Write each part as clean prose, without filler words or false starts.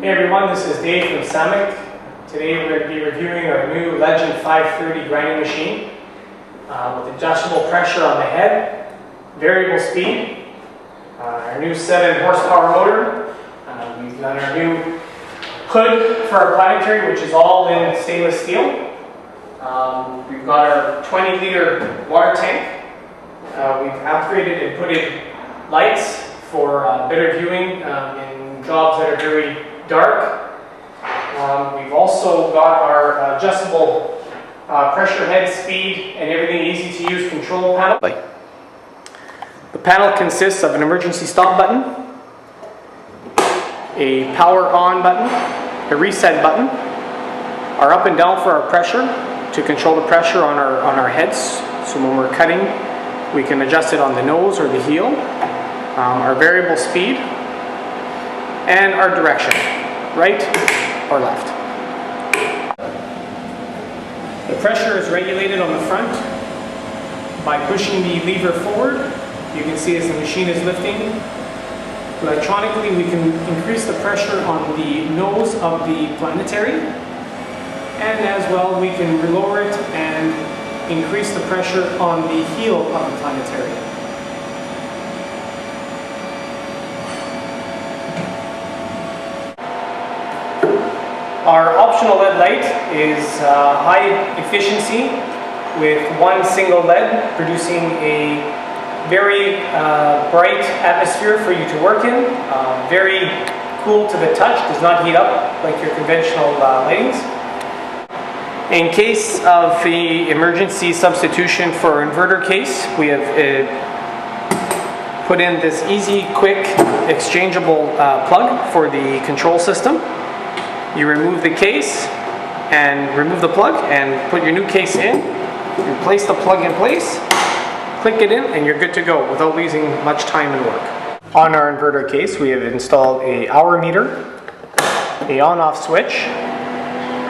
Hey everyone, this is Dave from samich. Today we're going to be reviewing our new Legend 530 grinding machine with adjustable pressure on the head, variable speed, our new 7 horsepower motor. We've done our new hood for our Planetary, which is all in stainless steel. We've got our 20-liter water tank. We've upgraded and put in lights for better viewing in jobs that are very dark. We've also got our adjustable pressure head, speed, and everything easy to use control panel. The panel consists of an emergency stop button, a power on button, a reset button, our up and down for our pressure to control the pressure on our heads. So when we're cutting, we can adjust it on the nose or the heel, our variable speed, and our direction, right or left. The pressure is regulated on the front by pushing the lever forward. You can see as the machine is lifting. Electronically, we can increase the pressure on the nose of the Planetary, and as well we can lower it and increase the pressure on the heel of the Planetary. Our optional LED light is high efficiency with one single LED producing a very bright atmosphere for you to work in. Very cool to the touch, does not heat up like your conventional lightings. In case of the emergency substitution for inverter case, we have put in this easy, quick, exchangeable plug for the control system. You remove the case and remove the plug and put your new case in. You place the plug in place, click it in, and you're good to go without losing much time and work. On our inverter case, we have installed an hour meter, a on-off switch,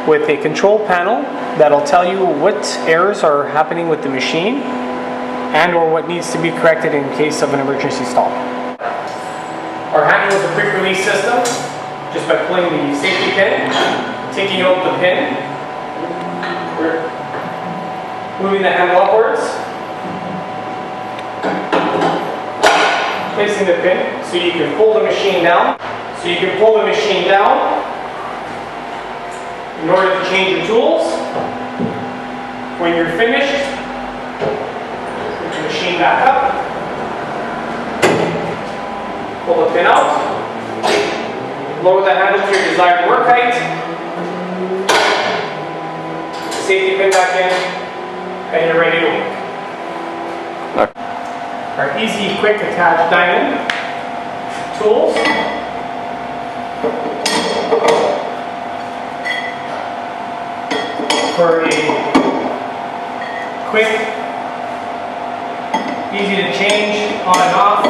with a control panel that'll tell you what errors are happening with the machine and or what needs to be corrected in case of an emergency stop. Our handle is a quick release system. Just by pulling the safety pin, taking out the pin, we're moving the handle upwards, placing the pin so you can pull the machine down. So you can pull the machine down in order to change your tools. When you're finished, put the machine back up, pull the pin out. Lower the handle to your desired work height. Safety pin back in, and you're ready to work. Our easy, quick attach diamond tools. For a quick, easy to change on and off.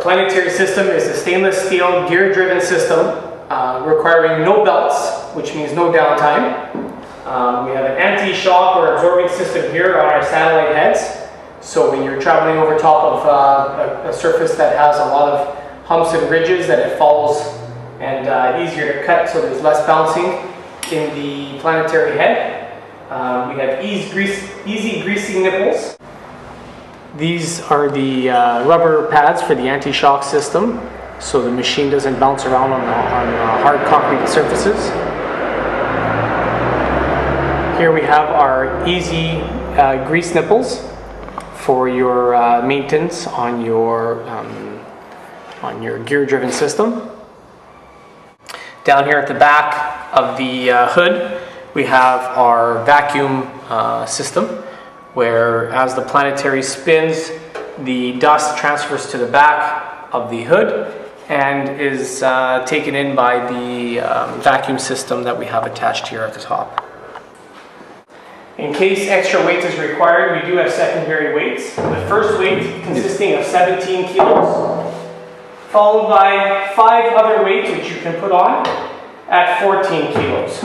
Planetary system is a stainless steel gear-driven system requiring no belts, which means no downtime. We have an anti-shock or absorbing system here on our satellite heads, so when you're traveling over top of a surface that has a lot of humps and ridges, that it follows and easier to cut, so there's less bouncing in the Planetary head. We have easy greasing nipples. These are the rubber pads for the anti-shock system, so the machine doesn't bounce around on hard concrete surfaces. Here we have our easy grease nipples for your maintenance on your gear-driven system. Down here at the back of the hood, we have our vacuum system, where as the Planetary spins, the dust transfers to the back of the hood and is taken in by the vacuum system that we have attached here at the top. In case extra weight is required, we do have secondary weights. The first weight consisting of 17 kilos, followed by 5 other weights which you can put on at 14 kilos.